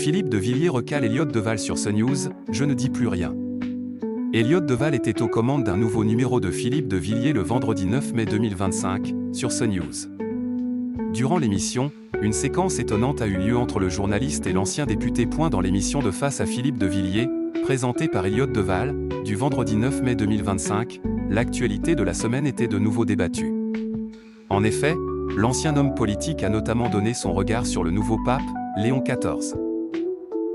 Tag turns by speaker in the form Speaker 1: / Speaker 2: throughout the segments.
Speaker 1: Philippe de Villiers recale Elliott Deval sur CNews, je ne dis plus rien. Elliott Deval était aux commandes d'un nouveau numéro de Philippe de Villiers le vendredi 9 mai 2025, sur CNews. Durant l'émission, une séquence étonnante a eu lieu entre le journaliste et l'ancien député. Dans l'émission de Face à Philippe de Villiers, présentée par Elliott Deval, du vendredi 9 mai 2025, l'actualité de la semaine était de nouveau débattue. En effet, l'ancien homme politique a notamment donné son regard sur le nouveau pape, Léon XIV.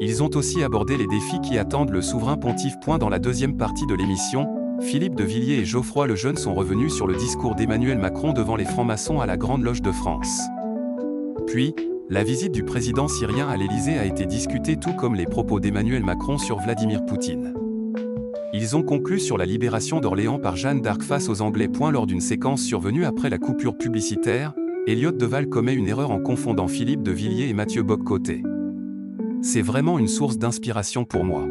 Speaker 1: Ils ont aussi abordé les défis qui attendent le souverain pontife. Dans la deuxième partie de l'émission, Philippe de Villiers et Geoffroy Lejeune sont revenus sur le discours d'Emmanuel Macron devant les francs-maçons à la Grande Loge de France. Puis, la visite du président syrien à l'Élysée a été discutée, tout comme les propos d'Emmanuel Macron sur Vladimir Poutine. Ils ont conclu sur la libération d'Orléans par Jeanne d'Arc face aux Anglais. Lors d'une séquence survenue après la coupure publicitaire, Elliott Deval commet une erreur en confondant Philippe de Villiers et Mathieu Bock-Côté. C'est vraiment une source d'inspiration pour moi.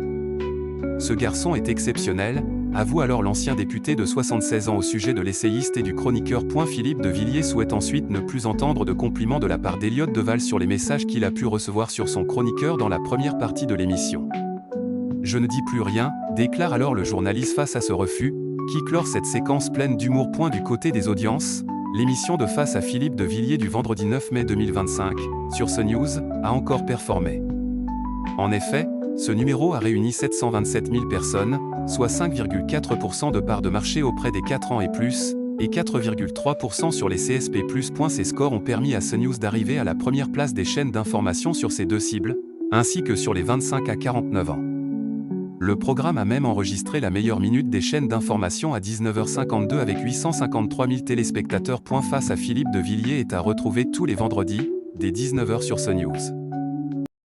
Speaker 1: Ce garçon est exceptionnel, avoue alors l'ancien député de 76 ans au sujet de l'essayiste et du chroniqueur. Philippe de Villiers souhaite ensuite ne plus entendre de compliments de la part d'Elliott Deval sur les messages qu'il a pu recevoir sur son chroniqueur dans la première partie de l'émission. Je ne dis plus rien, déclare alors le journaliste face à ce refus, qui clore cette séquence pleine d'humour. Du côté des audiences, l'émission de Face à Philippe de Villiers du vendredi 9 mai 2025, sur CNews, a encore performé. En effet, ce numéro a réuni 727 000 personnes, soit 5,4% de part de marché auprès des 4 ans et plus, et 4,3% sur les CSP+. Ces scores ont permis à CNews d'arriver à la première place des chaînes d'information sur ces deux cibles, ainsi que sur les 25 à 49 ans. Le programme a même enregistré la meilleure minute des chaînes d'information à 19h52 avec 853 000 téléspectateurs. Face à Philippe de Villiers est à retrouver tous les vendredis, dès 19h sur CNews.